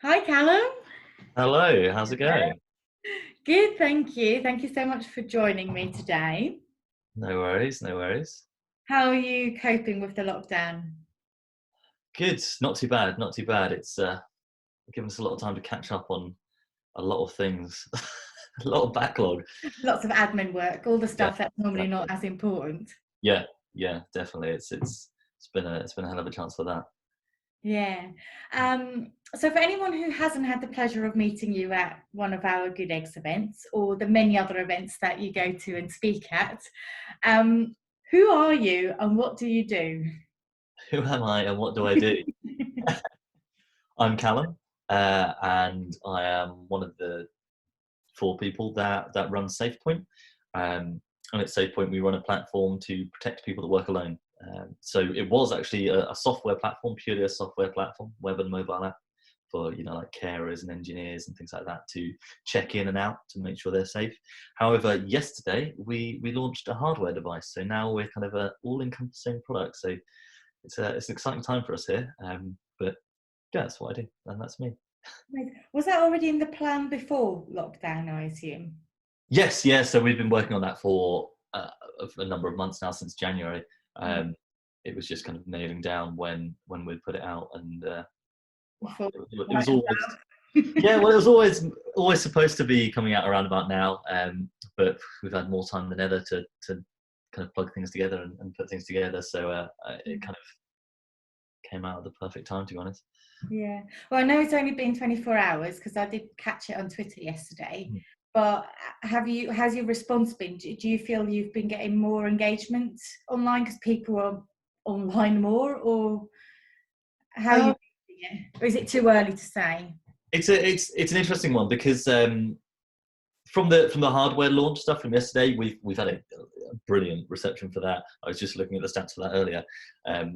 Hi, Callum. Hello, how's it going? Good, thank you. Thank you so much for joining me today. No worries, no worries. How are you coping with the lockdown? Good, not too bad, not too bad. It's given us a lot of time to catch up on a lot of things, a lot of backlog. Lots of admin work, all the Yeah, stuff that's normally exactly. not as important. Yeah, yeah, definitely. It's been a hell of a chance for that. Yeah. So for anyone who hasn't had the pleasure of meeting you at one of our Good Eggs events or the many other events that you go to and speak at, um, who are you and what do you do? Who am I and what do I do? I'm Callum, and I am one of the four people that runs Safepoint. And at Safepoint, we run a platform to protect people that work alone. So it was actually a software platform, purely a software platform, web and mobile app for like carers and engineers and things like that to check in and out to make sure they're safe. However, yesterday we launched a hardware device, so now we're kind of a all-encompassing product. So it's an exciting time for us here. But yeah, that's what I do, and that's me. Was that already in the plan before lockdown, I assume? Yes, yeah. So we've been working on that for a number of months now, since January. Mm. Um, it was just kind of nailing down when we'd put it out, and well, Before it was right always, yeah. Well, it was always supposed to be coming out around about now, but we've had more time than ever to kind of plug things together and put things together. So it kind of came out at the perfect time, to be honest. Yeah. Well, I know it's only been 24 hours because I did catch it on Twitter yesterday. Mm. But has your response been? Do you feel you've been getting more engagement online because people are online more, or how are you Um, feeling it? Or is it too early to say? it's an interesting one because from the hardware launch stuff from yesterday, we've had a brilliant reception for that. I was just looking at the stats for that earlier,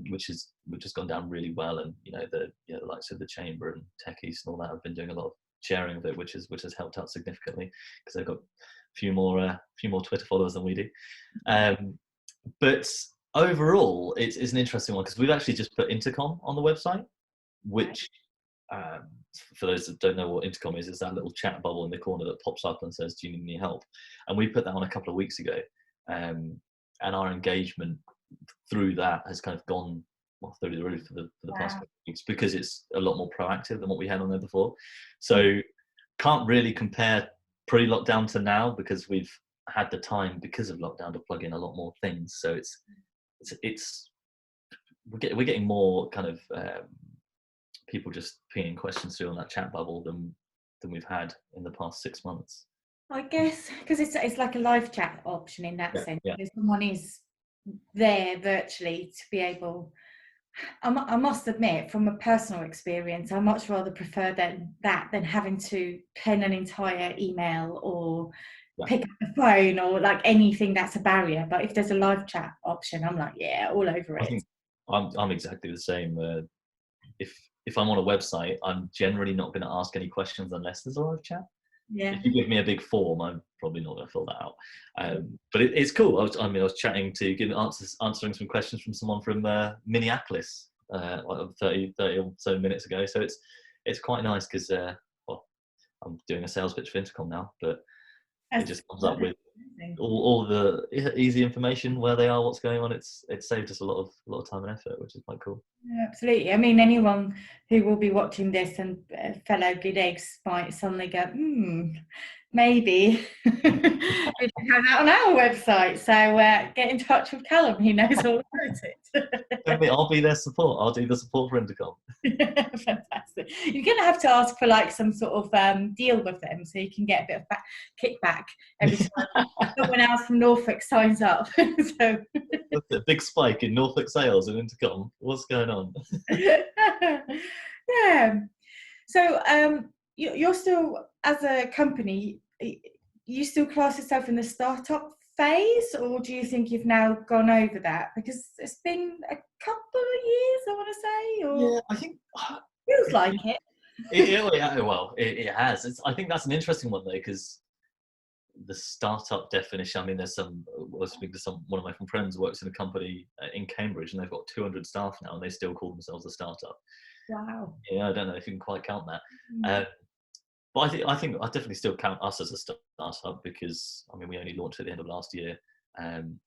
which has gone down really well, and the likes of the Chamber and Techies and all that have been doing a lot of sharing of it, which has helped out significantly because they've got a few more Twitter followers than we do. But overall, it's an interesting one because we've actually just put intercom on the website, Right. which um, for those that don't know what intercom is, it's that little chat bubble in the corner that pops up and says, "Do you need any help?" And we put that on a couple of weeks ago, and our engagement through that has kind of gone through the roof for the past Wow. couple of weeks because it's a lot more proactive than what we had on there before. So can't really compare pre-lockdown to now because we've had the time because of lockdown to plug in a lot more things. So it's we're getting more kind of people just pinging questions through on that chat bubble than we've had in the past 6 months. I guess because it's like a live chat option in that Yeah, sense. yeah, If someone is there virtually to be able. I must admit, from a personal experience, I much rather prefer than having to pen an entire email or yeah. pick up the phone or like anything that's a barrier. But if there's a live chat option, I'm like, yeah, all over I it. think I'm exactly the same. If if I'm on a website, I'm generally not going to ask any questions unless there's a live chat. Yeah. If you give me a big form, I'm probably not going to fill that out. But it's cool. I was chatting to answering some questions from someone from Minneapolis, like 30 or so minutes ago. So it's quite nice because well, I'm doing a sales pitch for Intercom now, but it That's just comes up with amazing. all the easy information, where they are, what's going on. It's saved us a lot of time and effort, which is quite cool. Yeah, absolutely. I mean, anyone who will be watching this and fellow good eggs might suddenly go, maybe we should have that on our website. So get in touch with Callum. He knows all about it. I'll be their support. I'll do the support for Intercom. Fantastic. You're going to have to ask for like some sort of deal with them so you can get a bit of kickback every time someone else from Norfolk signs up. So That's a big spike in Norfolk sales and Intercom. What's going on? yeah. So you're still, as a company, you still class yourself in the startup phase, or do you think you've now gone over that? Because it's been a couple of years, I want to say, or Yeah, I think feels like it. it has. I think that's an interesting one though, because the startup definition. I mean, I was speaking to one of my friends who works in a company in Cambridge, and they've got 200 staff now, and they still call themselves a startup. Wow. Yeah, I don't know if you can quite count that. Mm. But I think I definitely still count us as a startup, because I mean we only launched at the end of last year, and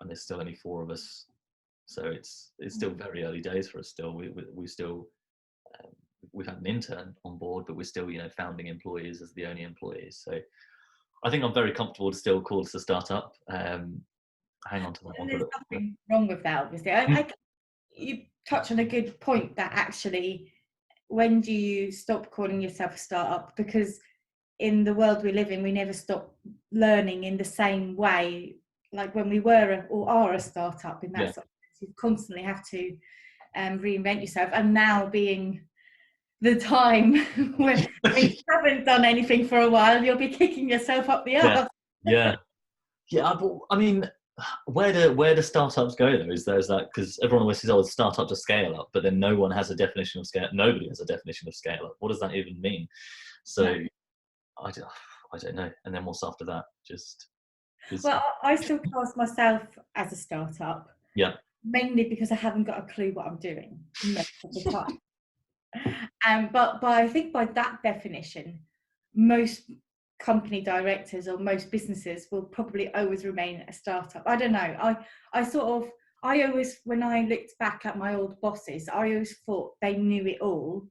there's still only 4 of us, so it's still very early days for us. Still, we still um, we've had an intern on board, but we're still founding employees as the only employees. So I think I'm very comfortable to still call us a startup. Hang on to that one And for a there's little bit. nothing wrong with that, obviously. You touch on a good point that actually, when do you stop calling yourself a startup? Because in the world we live in, we never stop learning in the same way. Like when we were or are a startup in that Yeah. sort of sense, you constantly have to reinvent yourself. And now being the time where you haven't done anything for a while, you'll be kicking yourself up the Yeah, arse. yeah, yeah. But I mean, where do startups go though? Is there's that, because everyone always says, "Oh, it's startup to scale up," but then no one has a definition of scale. Nobody has a definition of scale up. What does that even mean? So Yeah. I don't know. And then what's after that? Just because. Well, I still class myself as a startup, Yeah, mainly because I haven't got a clue what I'm doing most of the time. But I think by that definition, most company directors or most businesses will probably always remain a startup. I don't know. I always, when I looked back at my old bosses, I always thought they knew it all.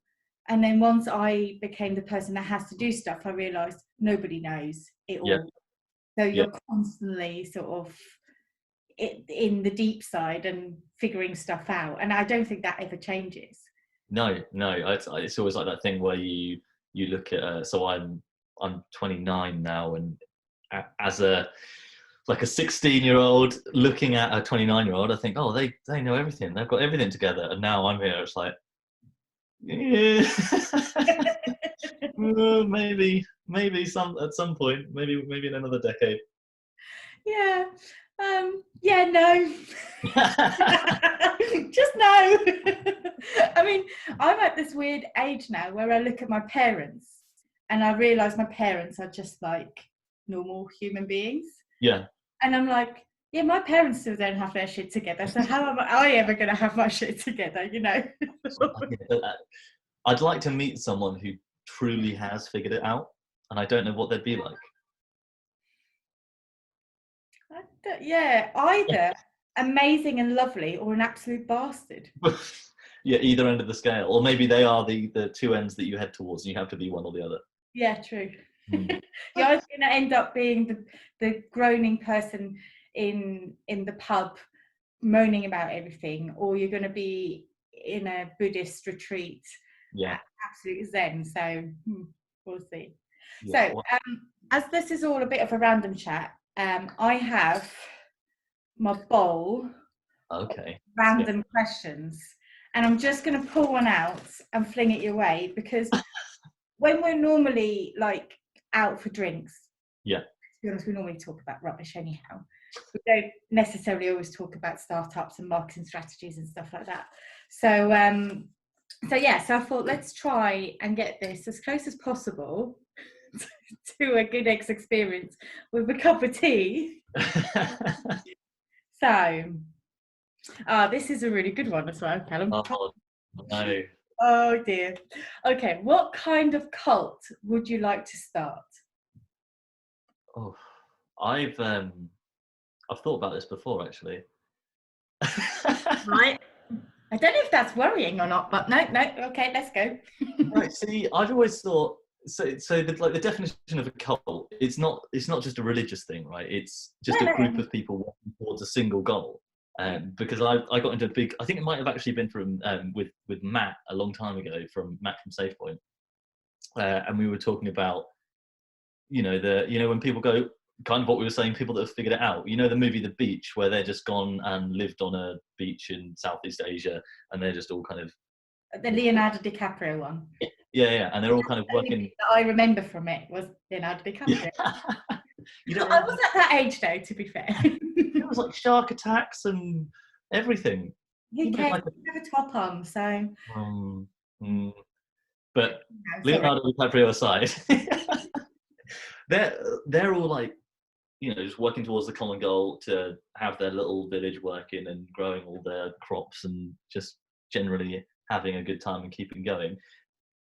And then once I became the person that has to do stuff, I realised nobody knows it yeah, all. So yeah. you're constantly sort of in the deep side and figuring stuff out. And I don't think that ever changes. No, no. It's always like that thing where you look at. So I'm 29 now, and as a like a 16-year-old looking at a 29-year-old, I think, oh, they know everything. They've got everything together. And now I'm here. It's like, yeah, maybe at some point, maybe in another decade. Yeah. Yeah, no. Just no. I mean, I'm at this weird age now where I look at my parents and I realise my parents are just like normal human beings. Yeah. And I'm like, yeah, my parents still don't have their shit together. So how am I ever going to have my shit together, you know? I'd like to meet someone who truly has figured it out, and I don't know what they'd be like. Yeah, either amazing and lovely or an absolute bastard. Yeah, either end of the scale, or maybe they are the two ends that you head towards, and you have to be one or the other. Yeah, true. Mm. You're either going to end up being the groaning person in the pub moaning about everything, or you're going to be in a Buddhist retreat Yeah. at absolute zen. So we'll see. Yeah. So as this is all a bit of a random chat, I have my bowl Okay. of random questions, and I'm just going to pull one out and fling it your way, because when we're normally like out for drinks, Yeah. to be honest, we normally talk about rubbish anyhow. We don't necessarily always talk about startups and marketing strategies and stuff like that. So so I thought, let's try and get this as close as possible to a good eggs experience with a cup of tea. So this is a really good one as well, Callum. Oh no. Oh dear. Okay, what kind of cult would you like to start? Oh, I've thought about this before, actually. Right. I don't know if that's worrying or not, but no. Okay, let's go. Right. See, I've always thought so. The definition of a cult, it's not just a religious thing, right? It's just a group of people working towards a single goal. Because I got into a big. I think it might have actually been from with Matt a long time ago, from Matt from Safepoint, and we were talking about when people go, kind of what we were saying, people that have figured it out. You know the movie The Beach, where they're just gone and lived on a beach in Southeast Asia, and they're just all kind of The Leonardo DiCaprio one. yeah, and they're all kind of The only working. thing that I remember from it was Leonardo DiCaprio. You I was at that age though, to be fair. It was like shark attacks and everything. He came with a top on, so. But No, Leonardo DiCaprio aside, they're all like, just working towards the common goal to have their little village working and growing all their crops and just generally having a good time and keeping going.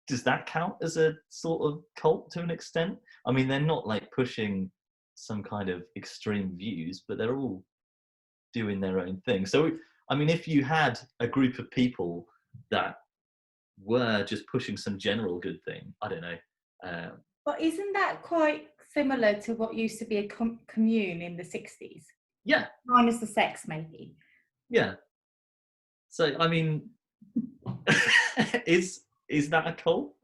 Does that count as a sort of cult to an extent? I mean, they're not like pushing some kind of extreme views, but they're all doing their own thing. So, I mean, if you had a group of people that were just pushing some general good thing, I don't know. But isn't that quite similar to what used to be a commune in the 60s? Yeah. Minus the sex, maybe. Yeah. So, I mean, is that a cult?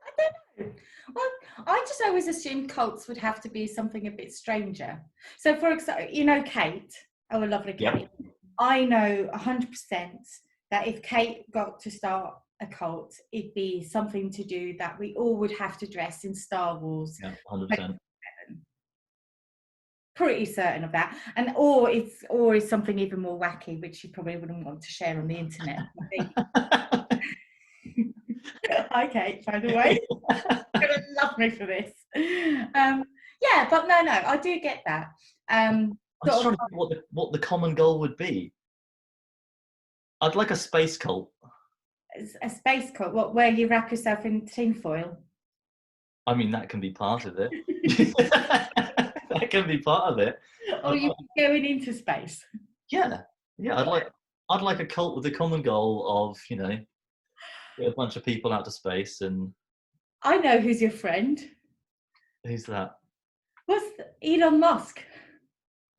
I don't know. Well, I just always assumed cults would have to be something a bit stranger. So, for example, you know Kate, our lovely Kate. Yep. I know 100% that if Kate got to start a cult, it'd be something to do that we all would have to dress in Star Wars. Yeah, 100%. Pretty certain of that, and or it's something even more wacky, which you probably wouldn't want to share on the internet. Hi, Kate. By the way, you're gonna love me for this. Yeah, but no, I do get that. I'm just trying to think what the common goal would be. I'd like a space cult. A space cult, what, where you wrap yourself in tinfoil? I mean, that can be part of it. That can be part of it. Or you going into space? Yeah. I'd like a cult with the common goal of, get a bunch of people out to space. And I know who's your friend. who's that? What's Elon Musk?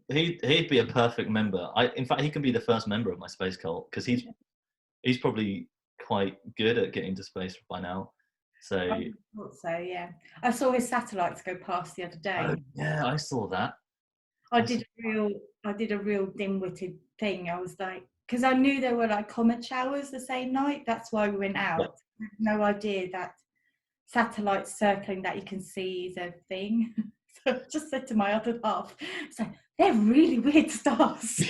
He'd be a perfect member. In fact, he can be the first member of my space cult, because he's probably quite good at getting to space by now. So I thought so, yeah. I saw his satellites go past the other day. Oh, yeah, I saw that. I did a real dim-witted thing. I was like, because I knew there were like comet showers the same night. That's why we went out. Yeah. I had no idea that satellites circling that you can see is a thing. So I just said to my other half, it's like, they're really weird stars.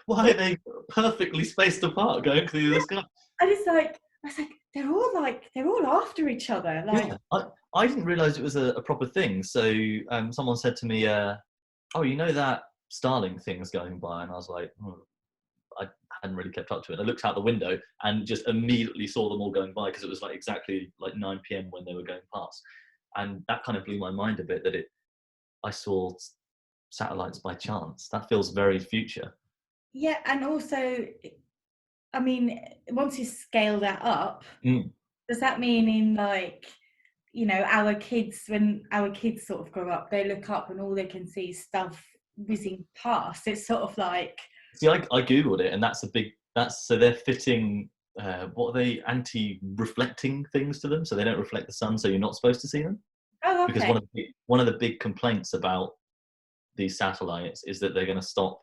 Why are they perfectly spaced apart going through the sky? And I was like, they're all after each other. Like, yeah, I didn't realise it was a proper thing. So someone said to me, "Oh, you know that Starlink thing's going by," and I was like, I hadn't really kept up to it. I looked out the window and just immediately saw them all going by, because it was like exactly like 9 p.m. when they were going past, and that kind of blew my mind a bit. That I saw satellites by chance. That feels very future. yeah, and also, I mean, once you scale that up, does that mean in like, our kids, when our kids sort of grow up, they look up and all they can see is stuff whizzing past? It's sort of like... See, I googled it, and so they're fitting what are they, anti-reflecting things to them, so they don't reflect the sun, so you're not supposed to see them. Oh, okay. Because one of the big complaints about these satellites is that they're going to stop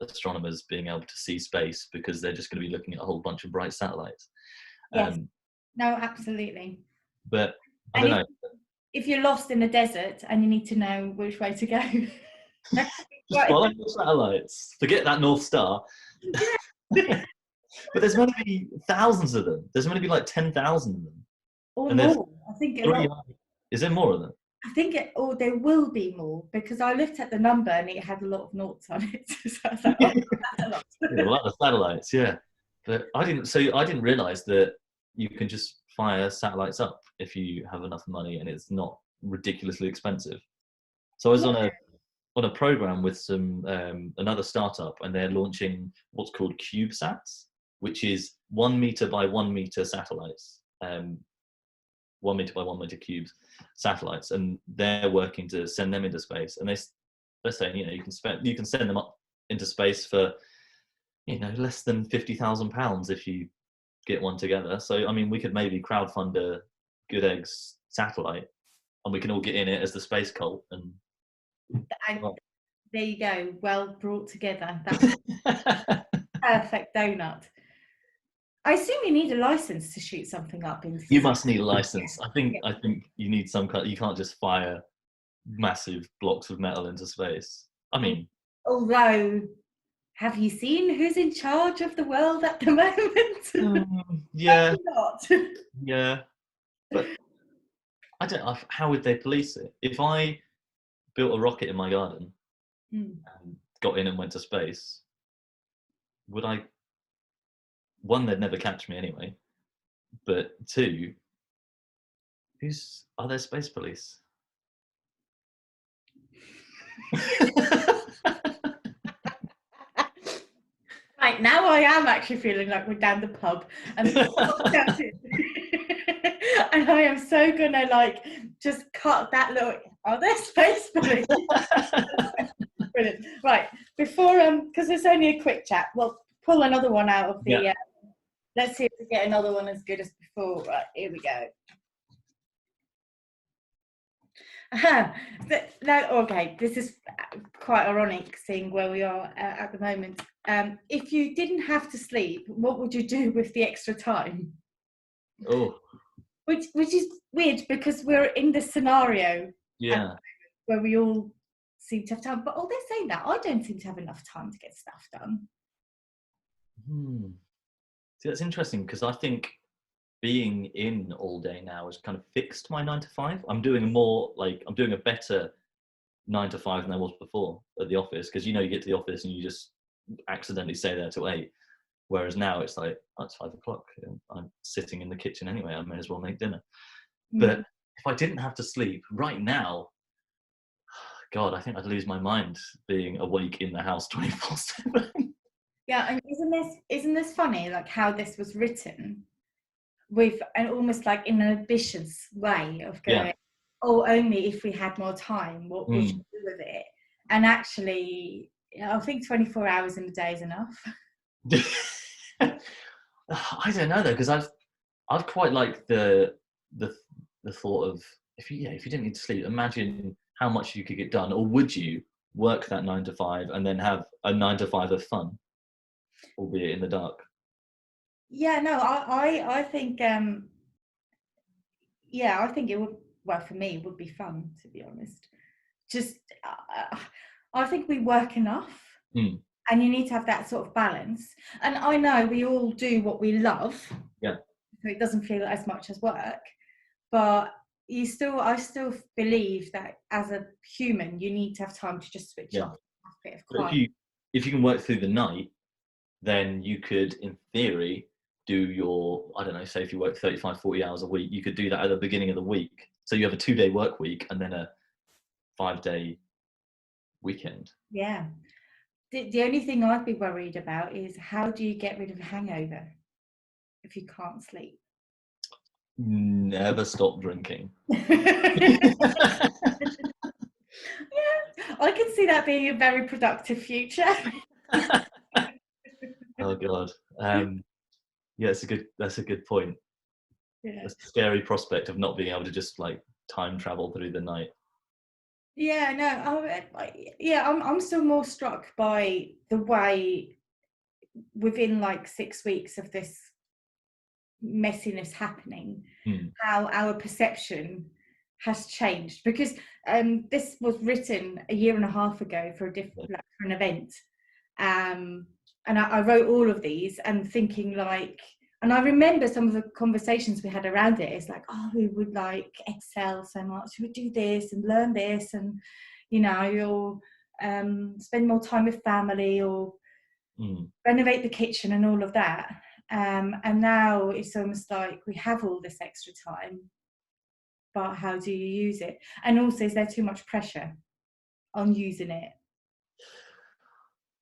astronomers being able to see space, because they're just going to be looking at a whole bunch of bright satellites. Yes. No, absolutely. But I don't know. If you're lost in the desert and you need to know which way to go, just follow the satellites. Forget that North Star. But there's going to be thousands of them. There's going to be like 10,000 of them. Or more. I think is there more of them? I think there will be more, because I looked at the number and it had a lot of noughts on it. So I was like, that's a lot. A lot of satellites, yeah. But I didn't realise that you can just fire satellites up if you have enough money and it's not ridiculously expensive. So I was on a program with some another startup, and they're launching what's called CubeSats, which is 1 meter by 1 meter satellites, 1 meter by 1 meter cubes satellites, and they're working to send them into space. And they're saying, you can send them up into space for less than £50,000 if you get one together. So I mean, we could maybe crowdfund a Good Eggs satellite, and we can all get in it as the space cult. And there you go. Well brought together. That's perfect donut. I assume you need a license to shoot something up into. You must need a license. I think you need some kind. You can't just fire massive blocks of metal into space. I mean, although, have you seen who's in charge of the world at the moment? Yeah. Not. Yeah. But I don't know, how would they police it? If I built a rocket in my garden and got in and went to space, what one, they'd never catch me anyway, but two, are there space police? Right, now I am actually feeling like we're down the pub and and I am so gonna like just cut that little, are there space police? Brilliant. Right, before because it's only a quick chat, we'll pull another one out of the let's see if we get another one as good as before. Right, here we go. No, okay, this is quite ironic seeing where we are at the moment. If you didn't have to sleep, what would you do with the extra time? Oh, Which is weird because we're in this scenario where we all seem to have time. But they're saying that I don't seem to have enough time to get stuff done. See, that's interesting because I think being in all day now has kind of fixed my 9 to 5. I'm doing a better 9 to 5 than I was before at the office, because you get to the office and you just accidentally stay there till 8. Whereas now it's like, oh, it's 5 o'clock. I'm sitting in the kitchen anyway. I may as well make dinner. But if I didn't have to sleep right now, God, I think I'd lose my mind being awake in the house 24/7. Yeah, and isn't this funny? Like how this was written with an almost like in an ambitious way of going, oh, only if we had more time, what would you do with it? And actually, I think 24 hours in a day is enough. I don't know though, because I'd quite like the thought of if you didn't need to sleep, imagine how much you could get done. Or would you work that 9 to 5 and then have a 9 to 5 of fun, albeit in the dark? Yeah, no, I think I think it would, well, for me it would be fun, to be honest. Just I think we work enough, and you need to have that sort of balance. And I know we all do what we love, so it doesn't feel as much as work, but I still believe that as a human you need to have time to just switch off, a bit of quiet. If you can work through the night, then you could, in theory, do your, I don't know, say if you work 35, 40 hours a week, you could do that at the beginning of the week. So you have a 2-day work week and then a 5-day weekend. Yeah. The only thing I'd be worried about is how do you get rid of a hangover if you can't sleep? Never stop drinking. I can see that being a very productive future. Oh God. That's a good point. Yeah. It's a scary prospect of not being able to just like time travel through the night. Yeah, no, I'm still more struck by the way within like 6 weeks of this messiness happening, how our perception has changed, because this was written a year and a half ago for an event, and I wrote all of these and thinking like, and I remember some of the conversations we had around it. It's like, oh, we would like excel so much, we would do this and learn this, and you'll spend more time with family, or renovate the kitchen and all of that. And now it's almost like we have all this extra time, but how do you use it? And also, is there too much pressure on using it?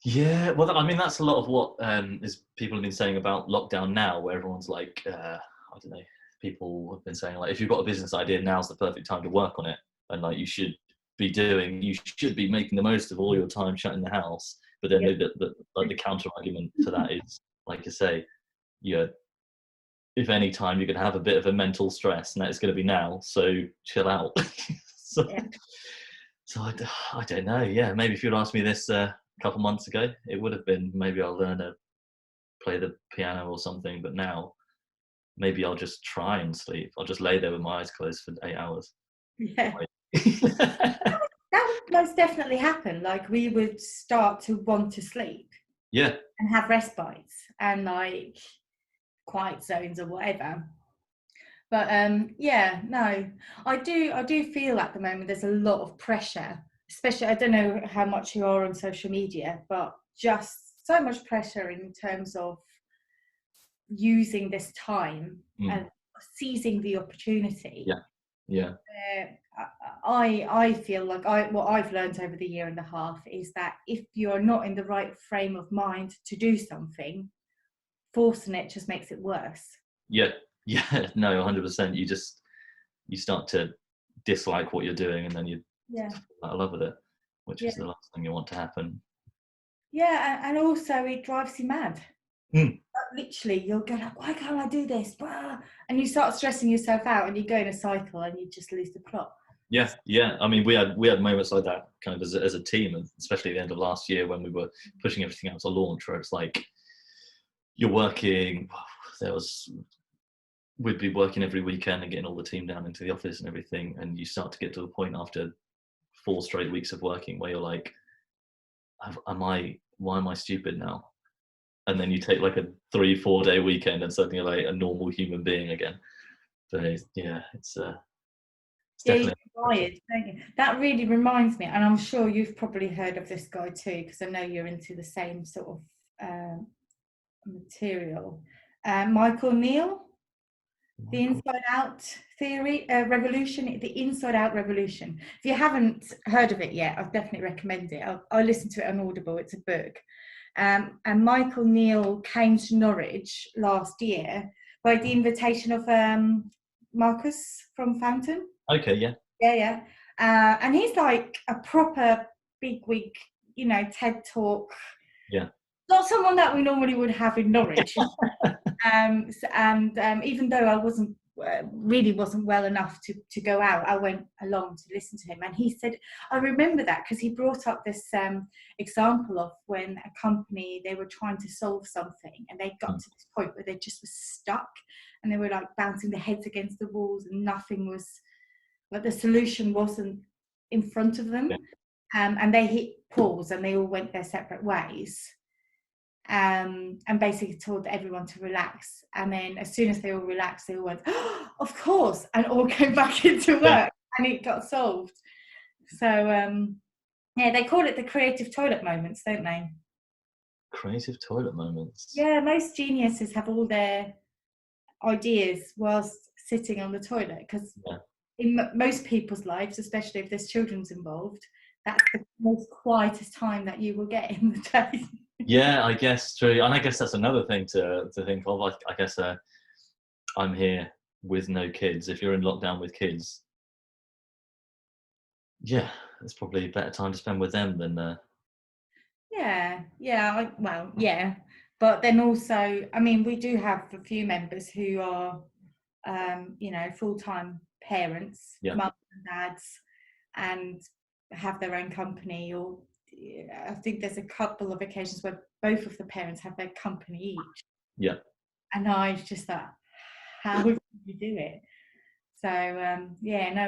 Yeah, well, I mean, that's a lot of what is people have been saying about lockdown now, where everyone's like, I don't know, people have been saying like, if you've got a business idea, now's the perfect time to work on it, and like you should be making the most of all your time shut in the house. But then the counter argument to that is, like you say, if any time you're going to have a bit of a mental stress, and that is going to be now, so chill out. So I don't know. Yeah, maybe if you'd asked me this a couple months ago, it would have been maybe I'll learn to play the piano or something. But now, maybe I'll just try and sleep. I'll just lay there with my eyes closed for 8 hours. Yeah. That would most definitely happen. Like we would start to want to sleep. Yeah. And have respites and like quiet zones or whatever. But I do feel at the moment there's a lot of pressure, especially, I don't know how much you are on social media, but just so much pressure in terms of using this time and seizing the opportunity. Yeah. I feel like what I've learned over the year and a half is that if you're not in the right frame of mind to do something, forcing it just makes it worse. Yeah. No, 100%. You start to dislike what you're doing, and then you fall out of love with it, which is the last thing you want to happen. Yeah, and also it drives you mad. Literally, you'll go like, why can't I do this? And you start stressing yourself out, and you go in a cycle, and you just lose the plot. Yeah. I mean, we had moments like that kind of as a team, and especially at the end of last year when we were pushing everything out to launch, where it's like you're working. We'd be working every weekend and getting all the team down into the office and everything, and you start to get to the point after 4 straight weeks of working where you're like, why am I stupid now? And then you take like a 3-4 day weekend and suddenly you're like a normal human being again. So yeah, it's definitely wired, don't you? That really reminds me, and I'm sure you've probably heard of this guy too, because I know you're into the same sort of material. Michael Neal, the Inside Out theory, revolution, the Inside Out revolution. If you haven't heard of it yet, I'd definitely recommend it. I listened to it on Audible. It's a book. And Michael Neal came to Norwich last year by the invitation of Marcus from Fountain. Okay, yeah. Yeah. And he's like a proper bigwig, TED Talk. Yeah. Not someone that we normally would have in Norwich. Even though I wasn't well enough to go out, I went along to listen to him, and he said, I remember that because he brought up this example of when a company, they were trying to solve something and they got to this point where they just were stuck and they were like bouncing their heads against the walls and nothing was, like the solution wasn't in front of them. And they hit pause and they all went their separate ways. And basically told everyone to relax, and then as soon as they all relaxed, they all went, oh, of course, and all came back into work, and it got solved. So they call it the creative toilet moments, don't they? Creative toilet moments. Yeah, most geniuses have all their ideas whilst sitting on the toilet, because in most people's lives, especially if there's children's involved, that's the most quietest time that you will get in the day. Yeah, I guess true, and I guess that's another thing to think of. I guess I'm here with no kids. If you're in lockdown with kids, it's probably a better time to spend with them than. But then also, I mean, we do have a few members who are, full-time parents, mums and dads, and have their own company, or I think there's a couple of occasions where both of the parents have their company each. Yeah. And I just thought, how do you do it? So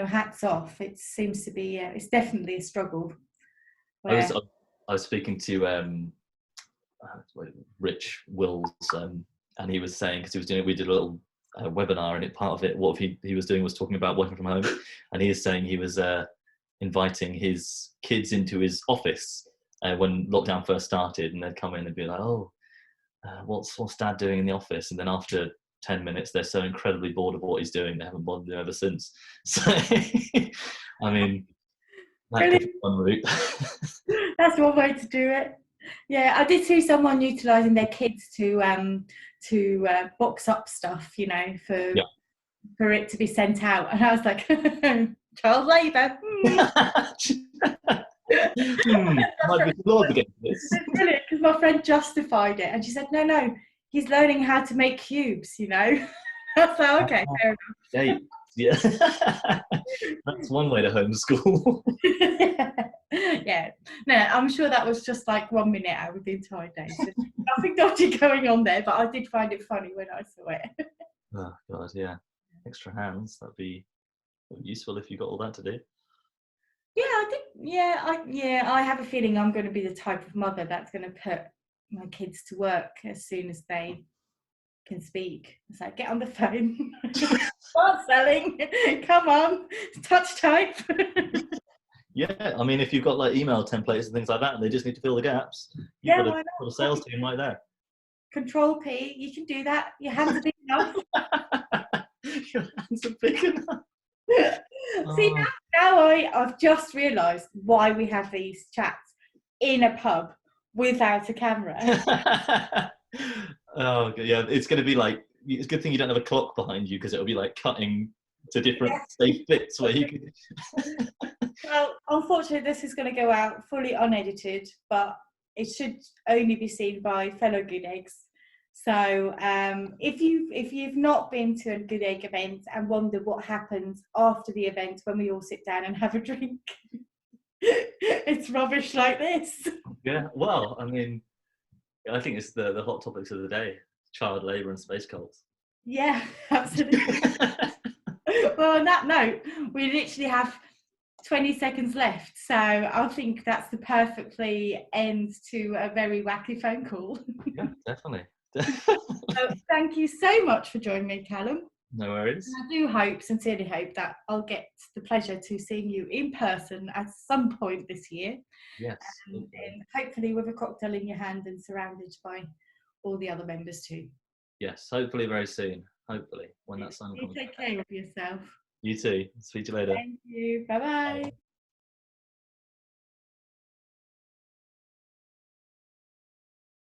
hats off. It seems to be, it's definitely a struggle. I was speaking to Rich Wills, and he was saying, because we did a little webinar, and part of it, what he was doing was talking about working from home, and he is saying he was inviting his kids into his office when lockdown first started, and they'd come in and be like, what's dad doing in the office? And then after 10 minutes, they're so incredibly bored of what he's doing, they haven't bothered him ever since. So, I mean, that could be one route. That's one way to do it. Yeah, I did see someone utilising their kids to box up stuff, for it to be sent out, and I was like, child labour. Might be laws against this. It's brilliant, because my friend justified it, and she said, no, he's learning how to make cubes. I was like, okay, fair enough. Yeah, that's one way to homeschool. Yeah, no, I'm sure that was just like 1 minute out of the entire day. So nothing dodgy going on there, but I did find it funny when I saw it. Oh God, yeah, extra hands, that'd be useful if you got all that to do. Yeah, I think, I have a feeling I'm going to be the type of mother that's going to put my kids to work as soon as they can speak. It's like, get on the phone, start selling, come on, touch type. Yeah, I mean, if you've got like email templates and things like that, and they just need to fill the gaps, you've got a sales team right there. Control P, you can do that. Your hands are big enough. Your hands are big enough. See, Oh. now I've just realised why we have these chats in a pub without a camera. Oh, yeah, it's going to be like, it's a good thing you don't have a clock behind you, because it'll be like cutting to different safe bits where you can. Well, unfortunately, this is going to go out fully unedited, but it should only be seen by fellow good eggs. So if you've not been to a good egg event and wonder what happens after the event when we all sit down and have a drink, it's rubbish like this. Yeah, well, I mean, I think it's the hot topics of the day: child labour and space cults. Yeah, absolutely. Well, on that note, we literally have 20 seconds left, so I think that's the perfectly end to a very wacky phone call. Yeah, definitely. So thank you so much for joining me, Callum. No worries. And I do sincerely hope that I'll get the pleasure to seeing you in person at some point this year. Yes. And hopefully with a cocktail in your hand and surrounded by all the other members too. Yes, hopefully very soon. Hopefully, when that sun You comes. take care of yourself. You too. Speak to you later. Thank you. Bye-bye.